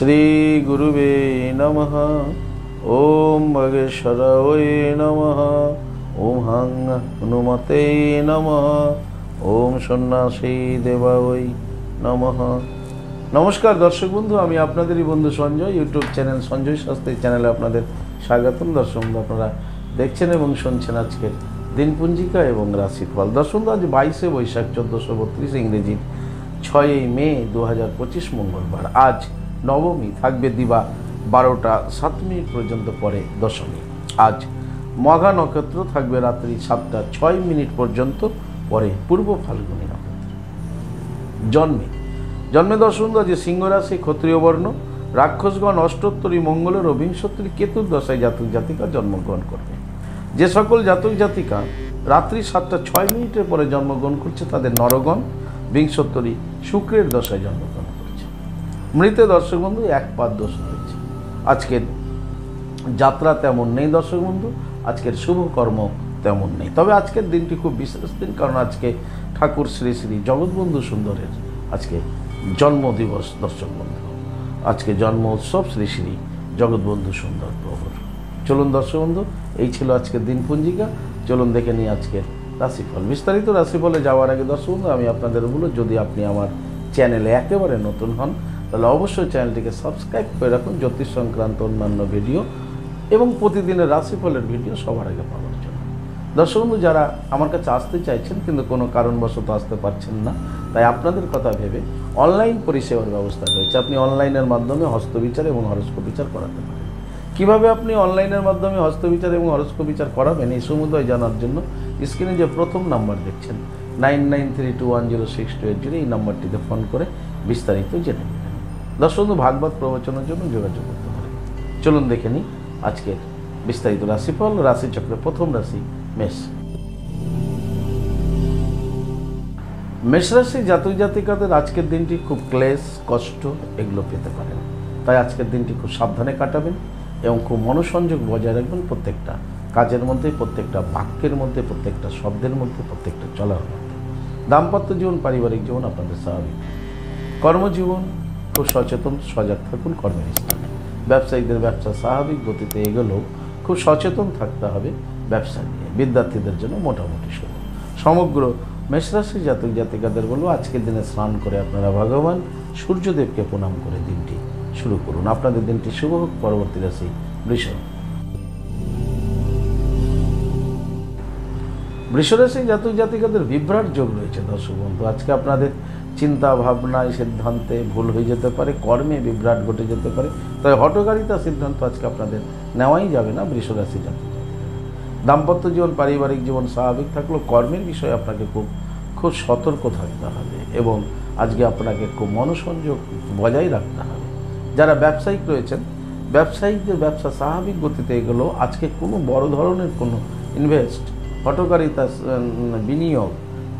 শ্রী গুরুবে নমঃ। ওম মগেশ্বরায় নমঃ। ওম হাং হনুমতে নমঃ। ওম সন্ন্যাসী দেবায় নমঃ। নমস্কার দর্শক বন্ধু, আমি আপনাদেরই বন্ধু সঞ্জয়। ইউটিউব চ্যানেল সঞ্জয় শাস্ত্রী চ্যানেলে আপনাদের স্বাগতম। দর্শক বন্ধু, আপনারা দেখছেন এবং শুনছেন আজকের দিনপঞ্জিকা এবং রাশিফল। দর্শক বন্ধু, আজ 22শে বৈশাখ 1432, ইংরেজির 6ই মে 2025 মঙ্গলবার। আজ নবমী, থাকবে দিবা 12টা 7 মিনিট পর্যন্ত, পরে দশমী। আজ মঘা নক্ষত্র থাকবে রাত্রি 7টা 6 মিনিট পর্যন্ত, পরে পূর্ব ফাল্গুনী নক্ষত্র। জন্মে দর্শক বন্ধু, যে সিংহ রাশি, ক্ষত্রিয় বর্ণ, রাক্ষসগণ অষ্টোত্তরী মঙ্গলের ও বিংশোত্তরী কেতুর দশায় জাতক জাতিকা জন্মগ্রহণ করবে। যে সকল জাতক জাতিকা রাত্রি 7টা 6 মিনিটের পরে জন্মগ্রহণ করছে, তাদের নরগণ বিংশোত্তরী শুক্রের দশায় জন্মগ্রহণ করছে। মৃতে দর্শক বন্ধু 1 পাদ দোষ রয়েছে। আজকের যাত্রা তেমন নেই দর্শক বন্ধু, আজকের শুভ কর্ম তেমন নেই। তবে আজকের দিনটি খুব বিশেষ দিন, কারণ আজকে ঠাকুর শ্রী শ্রী জগৎবন্ধু সুন্দরের আজকে জন্মদিবস দর্শক বন্ধু। আজকে জন্ম উৎসব শ্রী শ্রী জগৎবন্ধু সুন্দর প্রভুর। চলুন দর্শক বন্ধু, এই ছিল আজকের দিনপঞ্জিকা। চলুন দেখে নিই আজকের রাশিফল। বিস্তারিত রাশিফলে যাওয়ার আগে দর্শক বন্ধু, আমি আপনাদের বলব, যদি আপনি আমার চ্যানেলে একেবারে নতুন হন, তাহলে অবশ্যই চ্যানেলটিকে সাবস্ক্রাইব করে রাখুন জ্যোতিষ সংক্রান্ত অন্যান্য ভিডিও এবং প্রতিদিনের রাশিফলের ভিডিও সবার আগে পাওয়ার জন্য। দর্শক বন্ধু, যারা আমার কাছে আসতে চাইছেন কিন্তু কোনো কারণবশত আসতে পারছেন না, তাই আপনাদের কথা ভেবে অনলাইন পরিষেবার ব্যবস্থা রয়েছে। আপনি অনলাইনের মাধ্যমে হস্তবিচার এবং হরস্কোপ বিচার করাতে পারেন। কীভাবে আপনি অনলাইনের মাধ্যমে হস্তবিচার এবং হরস্কোপ বিচার করাবেন, এই সমুদয় জানার জন্য স্ক্রিনে যে প্রথম নাম্বার দেখছেন 9932106280, এই নাম্বারটিতে ফোন করে বিস্তারিত জেনে নেবেন। দর্শক বন্ধু, ভাগবত প্রবচনের জন্য যোগাযোগ করতে পারেন। চলুন দেখে নিই আজকের বিস্তারিত রাশিফল। রাশিচক্রের প্রথম রাশি মেষ। মেষ রাশি জাতক জাতিকাদের আজকের দিনটি খুব ক্লেশ, কষ্ট এগুলো পেতে পারেন। তাই আজকের দিনটি খুব সাবধানে কাটাবেন এবং খুব মনোসংযোগ বজায় রাখবেন প্রত্যেকটা কাজের মধ্যে, প্রত্যেকটা বাক্যের মধ্যে, প্রত্যেকটা শব্দের মধ্যে, প্রত্যেকটা চলার মধ্যে। দাম্পত্য জীবন, পারিবারিক জীবন আপনাদের স্বাভাবিক। কর্মজীবন খুব সচেতন, সজাগ থাকুন কর্মের স্থানে। ব্যবসায়ীদের ব্যবসা স্বাভাবিক গতিতে এগোলেও খুব সচেতন থাকতে হবে ব্যবসা নিয়ে। বিদ্যার্থীদের জন্য মোটামুটি শুভ। সমগ্র মেষরাশি জাতক জাতিকাদের বলবো, আজকের দিনে স্নান করে আপনারা ভগবান সূর্যদেবকে প্রণাম করে দিনটি শুরু করুন। আপনাদের দিনটি শুভ হোক। পরবর্তী রাশি বৃষ। বৃষরাশি জাতক জাতিকাদের বিভ্রাট যোগ রয়েছে দর্শক বন্ধু। আজকে আপনাদের চিন্তা ভাবনায় সিদ্ধান্তে ভুল হয়ে যেতে পারে, কর্মে বিভ্রাট ঘটে যেতে পারে। তাই হঠকারিতা সিদ্ধান্ত আজকে আপনাদের নেওয়াই যাবে না বৃষরাশি জাতক জাতিকা। দাম্পত্য জীবন, পারিবারিক জীবন স্বাভাবিক থাকলেও কর্মের বিষয়ে আপনাকে খুব সতর্ক থাকতে হবে এবং আজকে আপনাকে খুব মনোসংযোগ বজায় রাখতে হবে। যারা ব্যবসায়িক রয়েছেন, ব্যবসায়িকদের ব্যবসা স্বাভাবিক গতিতে এগুলো আজকে কোনো বড় ধরনের কোনো ইনভেস্ট, হঠকারিতা, বিনিয়োগ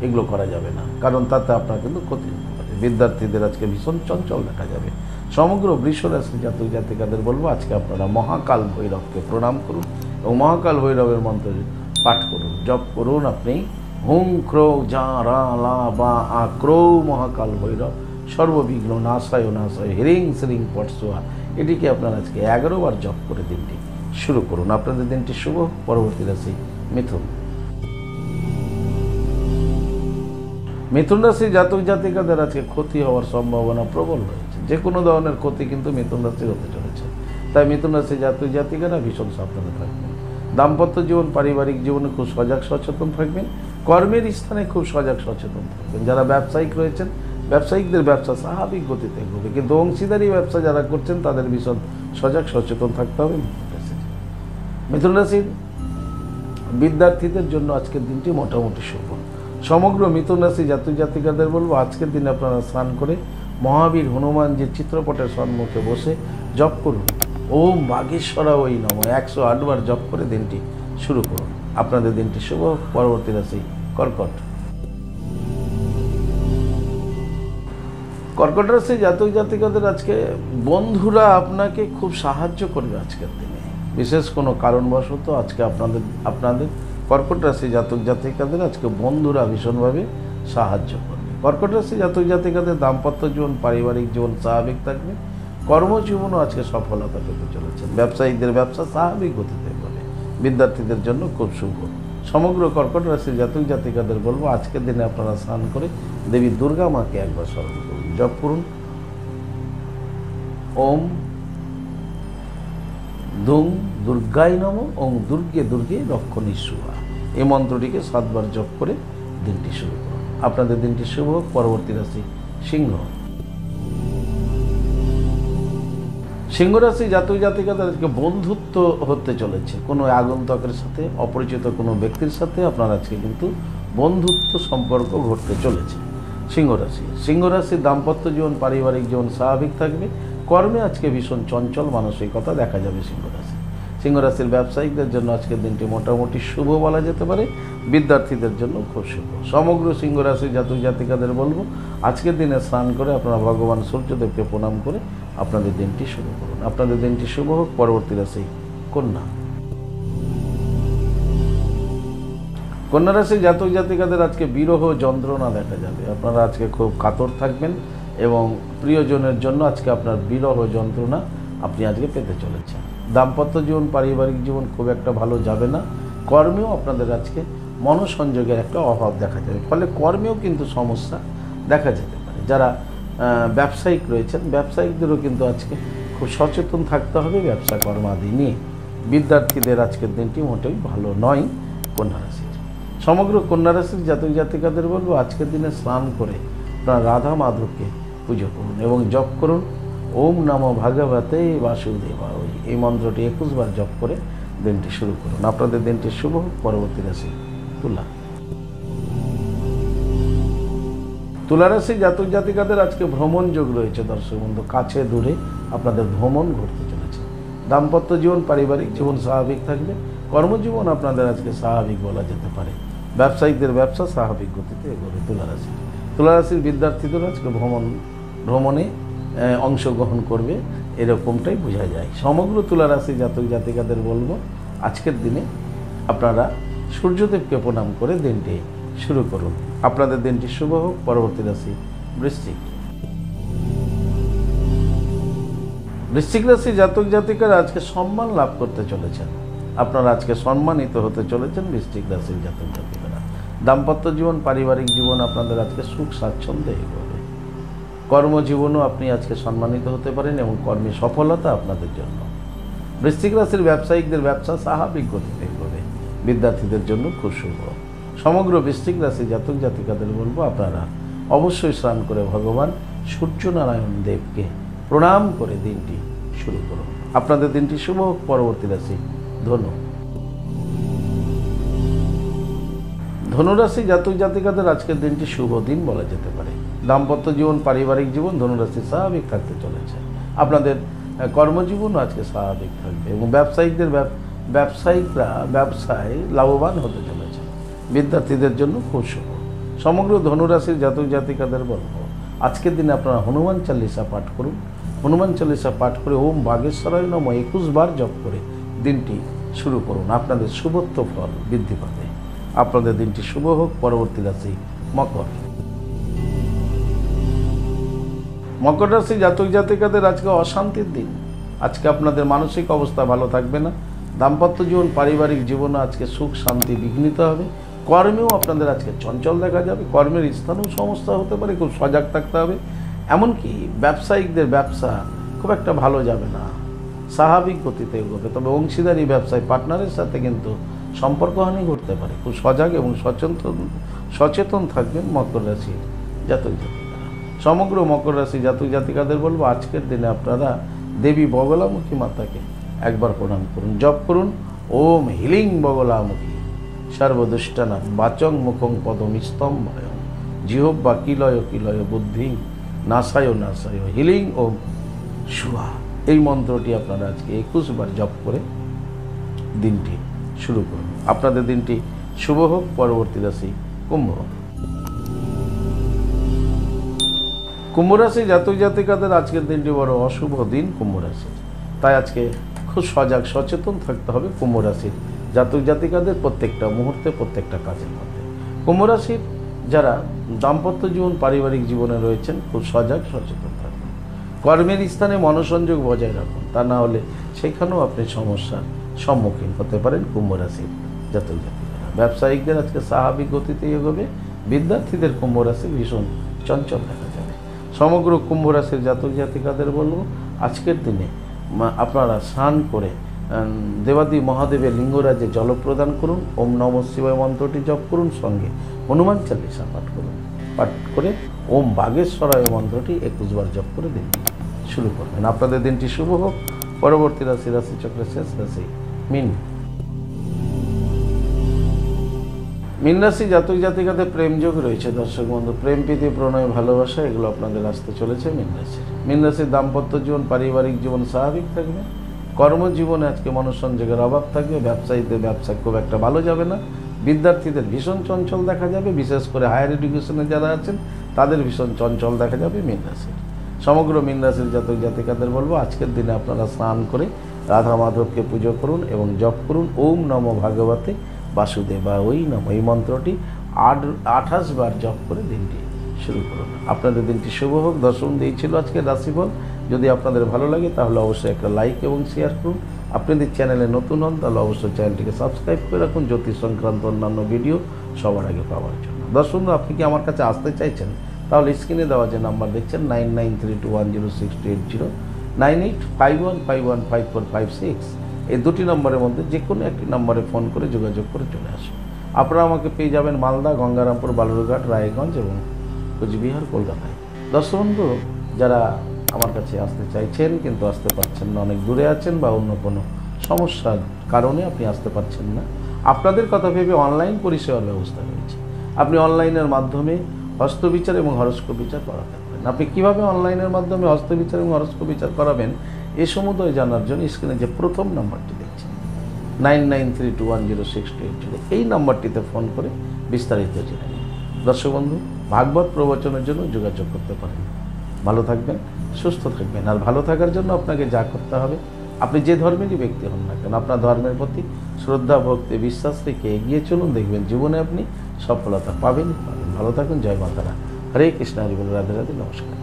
এগুলো করা যাবে না, কারণ তাতে আপনার কিন্তু ক্ষতি হতে পারে। বিদ্যার্থীদের আজকে ভীষণ চঞ্চল দেখা যাবে। সমগ্র বৃষরাশি জাতক জাতিকাদের বলবো, আজকে আপনারা মহাকাল ভৈরবকে প্রণাম করুন এবং মহাকাল ভৈরবের মন্ত্র পাঠ করুন, জপ করুন। আপনি হুং ক্রৌ যা রা লা বা আ ক্রৌ মহাকাল ভৈরব সর্ববিঘ্ন নাশায় নাশায় হিরিং শ্রিং পটসোয়া, এটিকে আপনারা আজকে 11 বার জপ করে দিনটি শুরু করুন। আপনাদের দিনটি শুভ। পরবর্তী রাশি মিথুন। মিথুন রাশি জাতক জাতিকাদের আজকে ক্ষতি হওয়ার সম্ভাবনা প্রবল রয়েছে। যে কোনো ধরনের ক্ষতি কিন্তু মিথুন রাশির হতে চলেছে। তাই মিথুন রাশি জাতক জাতিকারা ভীষণ সাবধানে থাকবেন। দাম্পত্য জীবন, পারিবারিক জীবনে খুব সজাগ সচেতন থাকবেন। কর্মের স্থানে খুব সজাগ সচেতন থাকবেন। যারা ব্যবসায়িক রয়েছেন, ব্যবসায়িকদের ব্যবসা স্বাভাবিক গতিতে এগোবে, কিন্তু অংশীদারি ব্যবসা যারা করছেন তাদের ভীষণ সজাগ সচেতন থাকতে হবে মিথুন রাশি। মিথুন রাশির বিদ্যার্থীদের জন্য আজকের দিনটি মোটামুটি শুভ। সমগ্র মিথুন রাশি জাতক জাতিকাদের বলবো, আজকের দিনে আপনারা স্নান করে মহাবীর হনুমান যে চিত্রপটের সম্মুখে বসে জপ করুন ওম বাগেশ্বরায় নমঃ 108 বার জপ করে দিনটি শুরু করুন। আপনাদের দিনটি শুভ। পরবর্তী রাশি কর্কট। কর্কট রাশি জাতক জাতিকাদের আজকে বন্ধুরা আপনাকে খুব সাহায্য করবে আজকের দিনে। বিশেষ কোনো কারণবশত আজকে আপনাদের কর্কট রাশি জাতক জাতিকাদের আজকে বন্ধুরা ভীষণভাবে সাহায্য করবে। কর্কট রাশি জাতক জাতিকাদের দাম্পত্য জীবন, পারিবারিক জীবন স্বাভাবিক থাকবে। কর্মজীবনও আজকে সফলতা পেতে চলেছেন। ব্যবসায়ীদের ব্যবসা স্বাভাবিক গতিতে হবে। বিদ্যার্থীদের জন্য খুব শুভ। সমগ্র কর্কট রাশির জাতক জাতিকাদের বলবো আজকের দিনে আপনারা স্নান করে দেবী দুর্গা মাকে একবার স্মরণ করুন, জপ করুন ওম দুং দুর্গায় নম, ওং দুর্গে দুর্গে রক্ষণী শুভা। এই মন্ত্রটিকে 7 বার জপ করে দিনটি শুরু করুন। আপনাদের দিনটি শুভ হোক। পরবর্তী রাশি সিংহ। সিংহ রাশি জাতক জাতিকাদের আজকে বন্ধুত্ব হতে চলেছে। কোনো আগন্তকের সাথে, অপরিচিত কোনো ব্যক্তির সাথে আপনার আজকে কিন্তু বন্ধুত্ব সম্পর্ক ঘটতে চলেছে। সিংহ রাশির দাম্পত্য জীবন, পারিবারিক জীবন স্বাভাবিক থাকবে। কর্মে আজকে ভীষণ চঞ্চল মানসিকতা দেখা যাবে সিংহ রাশির ব্যবসায়িকদের জন্য আজকের দিনটি মোটামুটি শুভ বলা যেতে পারে। বিদ্যার্থীদের জন্য খুব শুভ। সমগ্র সিংহ রাশির জাতক জাতিকাদের বলবো আজকের দিনে স্নান করে আপনারা ভগবান সূর্যদেবকে প্রণাম করে আপনাদের দিনটি শুরু করুন। আপনাদের দিনটি শুভ হোক। পরবর্তী রাশি কন্যা। কন্যা রাশির জাতক জাতিকাদের আজকে বিরহ যন্ত্রণা দেখা যাবে। আপনারা আজকে খুব কাতর থাকবেন এবং প্রিয়জনের জন্য আজকে আপনার বিরহ যন্ত্রণা আপনি আজকে পেতে চলেছেন। দাম্পত্য জীবন, পারিবারিক জীবন খুব একটা ভালো যাবে না। কর্মেও আপনাদের আজকে মনোসংযোগের একটা অভাব দেখা যাবে, ফলে কর্মেও কিন্তু সমস্যা দেখা যেতে পারে। যারা ব্যবসায়িক রয়েছেন, ব্যবসায়িকদেরও কিন্তু আজকে খুব সচেতন থাকতে হবে ব্যবসা কর্মাদি নিয়ে। বিদ্যার্থীদের আজকের দিনটি মোটেই ভালো নয় কন্যা রাশির। সমগ্র কন্যা রাশির জাতক জাতিকাদের বলবো আজকের দিনে স্নান করে আপনারা রাধা মাধবকে পুজো করুন এবং জপ করুন ওম নমো ভগবতে বাসুদেবায়। এই মন্ত্রটি 21 বার জপ করে দিনটি শুরু করুন। আপনাদের দিনটি শুভ হোক। পরবর্তী রাশি তুলা। তুলা রাশি জাতক জাতিকাদের আজকে ভ্রমণ যোগ রয়েছে। দর্শক বন্ধু, কাছে দূরে আপনাদের ভ্রমণ ঘটতে চলেছে। দাম্পত্য জীবন, পারিবারিক জীবন স্বাভাবিক থাকবে। কর্মজীবন আপনাদের আজকে স্বাভাবিক বলা যেতে পারে। ব্যবসায়িকদের ব্যবসা স্বাভাবিক গতিতে এগোবে। তুলা রাশির বিদ্যার্থীদের আজকে ভ্রমণে অংশগ্রহণ করবে, এরকমটাই বোঝা যায়। সমগ্র তুলা রাশি জাতক জাতিকাদের বলবো আজকের দিনে আপনারা সূর্যদেবকে প্রণাম করে দিনটি শুরু করুন। আপনাদের দিনটি শুভ হোক। পরবর্তী রাশি বৃশ্চিক। বৃশ্চিক রাশি জাতক জাতিকারা আজকে সম্মান লাভ করতে চলেছেন। আপনারা আজকে সম্মানিত হতে চলেছেন বৃশ্চিক রাশির জাতক জাতিকারা। দাম্পত্য জীবন, পারিবারিক জীবন আপনাদের আজকে সুখ স্বাচ্ছন্দ্যে এগোবে। কর্মজীবনও আপনি আজকে সম্মানিত হতে পারেন এবং কর্মে সফলতা আপনাদের জন্য। বৃশ্চিক রাশির ব্যবসায়িকদের ব্যবসা স্বাভাবিক গতিতে এগোবে। বিদ্যার্থীদের জন্য খুব শুভ। সমগ্র বৃশ্চিক রাশি জাতক জাতিকাদের বলবো আপনারা অবশ্যই স্নান করে ভগবান সূর্যনারায়ণ দেবকে প্রণাম করে দিনটি শুরু করুন। আপনাদের দিনটি শুভ হোক। পরবর্তী রাশি ধনু। ধনুরাশি জাতক জাতিকাদের আজকের দিনটি শুভ দিন বলা যেতে পারে। দাম্পত্য জীবন, পারিবারিক জীবন ধনুরাশি স্বাভাবিক থাকতে চলেছে। আপনাদের কর্মজীবনও আজকে স্বাভাবিক থাকবে এবং ব্যবসায়িকরা ব্যবসায় লাভবান হতে চলেছে। বিদ্যার্থীদের জন্য খুব শুভ। সমগ্র ধনুরাশির জাতক জাতিকাদের বলবো আজকের দিনে আপনারা হনুমান চালিসা পাঠ করুন। হনুমান চালিসা পাঠ করে ওম বাগেশ্বরায় নমঃ 21 বার জপ করে দিনটি শুরু করুন। আপনাদের শুভত্ব ফল বৃদ্ধি পাবে। আপনাদের দিনটি শুভ হোক। পরবর্তী রাশি মকর। মকর রাশি জাতক জাতিকাদের আজকে অশান্তির দিন। আজকে আপনাদের মানসিক অবস্থা ভালো থাকবে না। দাম্পত্য জীবন, পারিবারিক জীবনে আজকে সুখ শান্তি বিঘ্নিত হবে। কর্মেও আপনাদের আজকে চঞ্চল দেখা যাবে। কর্মের স্থানেও সমস্যা হতে পারে, খুব সজাগ থাকতে হবে। এমনকি ব্যবসায়িকদের ব্যবসা খুব একটা ভালো যাবে না, স্বাভাবিক গতিতে এগোবে। তবে অংশীদারি ব্যবসায় পার্টনারের সাথে কিন্তু সম্পর্কহানি ঘটতে পারে। খুব সজাগ এবং সচেতন থাকবেন মকর রাশি জাতক জাতিকারা। সমগ্র মকর রাশি জাতক জাতিকাদের বলবো আজকের দিনে আপনারা দেবী বগলামুখী মাতাকে একবার প্রণাম করুন, জপ করুন ওম হিলিং বগলামুখী সর্বদুষ্টানা বাচং মুখং পদম স্তম্ভয় জিহ্বা কিলয় কিলয় বুদ্ধি নাসায় নাসায় হিলিং ওম শুয়া। এই মন্ত্রটি আপনারা আজকে 21 বার জপ করে দিনটি শুরু করুন। আপনাদের দিনটি শুভ হোক। পরবর্তী রাশি কুম্ভ। কুম্ভ রাশি জাতক জাতিকাদের আজকের দিনটি বড় অশুভ দিন কুম্ভ রাশির। তাই আজকে খুব সজাগ সচেতন থাকতে হবে কুম্ভ রাশির জাতক জাতিকাদের প্রত্যেকটা মুহূর্তে, প্রত্যেকটা কাজের মধ্যে। কুম্ভ রাশির যারা দাম্পত্য জীবন, পারিবারিক জীবনে রয়েছেন খুব সজাগ সচেতন থাকবেন। কর্মের স্থানে মনোসংযোগ বজায় রাখুন, তা না হলে সেখানেও আপনি সমস্যার সম্মুখীন হতে পারেন কুম্ভ রাশির জাতক জাতিকারা। ব্যবসায়িকদের আজকে স্বাভাবিক গতিতে এগোবে। বিদ্যার্থীদের কুম্ভ রাশি ভীষণ চঞ্চল দেখা যাবে। সমগ্র কুম্ভ রাশির জাতক জাতিকাদের বলবো আজকের দিনে আপনারা স্নান করে দেবাদি মহাদেবের লিঙ্গরাজে জল প্রদান করুন, ওম নমঃ শিবায় মন্ত্রটি জপ করুন, সঙ্গে হনুমান চালিসা পাঠ করুন। পাঠ করে ওম বাগেশ্বরায় মন্ত্রটি 21 বার জপ করে দিন শুরু করবেন। আপনাদের দিনটি শুভ হোক। পরবর্তী রাশি রাশিচক্রের শেষ রাশি মীন। মীন রাশি জাতক জাতিকাদের প্রেমযোগ রয়েছে। দর্শক বন্ধু, প্রেম প্রীতি প্রণয় ভালোবাসা এগুলো আপনাদের আসতে চলেছে মীন রাশির। মীন রাশির দাম্পত্য জীবন পারিবারিক জীবন স্বাভাবিক থাকবে। কর্মজীবনে আজকে মনোসংযোগের অভাব থাকবে। ব্যবসায়ীদের ব্যবসা খুব একটা ভালো যাবে না। বিদ্যার্থীদের ভীষণ চঞ্চল দেখা যাবে, বিশেষ করে হায়ার এডুকেশনে যারা আছেন তাদের ভীষণ চঞ্চল দেখা যাবে মীন রাশির। সমগ্র মীন রাশির জাতক জাতিকাদের বলবো আজকের দিনে আপনারা স্নান করে রাধা মাধবকে পুজো করুন এবং জপ করুন ওম নমঃ ভাগবতে বাসুদেবা ওই নমঃ, এই মন্ত্রটি 28 বার জপ করে দিনটি শুরু করুন। আপনাদের দিনটি শুভ হোক। দর্শন দিয়েছিল আজকের রাশিফল। যদি আপনাদের ভালো লাগে তাহলে অবশ্যই একটা লাইক এবং শেয়ার করুন। আপনাদের চ্যানেলে নতুন হন তাহলে অবশ্যই চ্যানেলটিকে সাবস্ক্রাইব করে রাখুন জ্যোতিষ সংক্রান্ত অন্যান্য ভিডিও সবার আগে পাওয়ার জন্য। দর্শক আপনি কি আমার কাছে আসতে চাইছেন তাহলে স্ক্রিনে দেওয়া যে নাম্বার দেখছেন 9932106280, 9851515456, এই দুটি নম্বরের মধ্যে যে কোনো একটি নম্বরে ফোন করে যোগাযোগ করে চলে আসুন। আপনারা আমাকে পেয়ে যাবেন মালদা, গঙ্গারামপুর, বালুরঘাট, রায়গঞ্জ এবং কোচবিহার, কলকাতায়। দর্শক বন্ধু, যারা আমার কাছে আসতে চাইছেন কিন্তু আসতে পারছেন না, অনেক দূরে আছেন বা অন্য কোনো সমস্যার কারণে আপনি আসতে পারছেন না, আপনাদের কথা ভেবে অনলাইন পরিষেবার ব্যবস্থা রয়েছে। আপনি অনলাইনের মাধ্যমে হস্তবিচার এবং হরস্কোপ বিচার করাতে পারেন। আপনি কীভাবে অনলাইনের মাধ্যমে হস্তবিচার এবং হরস্কোপ বিচার করাবেন এ সমুদয় জানার জন্য স্ক্রিনে যে প্রথম নাম্বারটি দেখছেন 9932106280, এই নাম্বারটিতে ফোন করে বিস্তারিত জেনে নিন। দর্শক বন্ধু, ভাগবত প্রবচনের জন্য যোগাযোগ করতে পারেন। ভালো থাকবেন, সুস্থ থাকবেন। আর ভালো থাকার জন্য আপনাকে যা করতে হবে, আপনি যে ধর্মেরই ব্যক্তি হন না কেন, আপনার ধর্মের প্রতি শ্রদ্ধা ভক্তি বিশ্বাস রেখে এগিয়ে চলুন, দেখবেন জীবনে আপনি সফলতা পাবেন। ভালো থাকুন। জয় মাতারা। হরে কৃষ্ণ, হরি বল, রাধে রাধে, নমস্কার।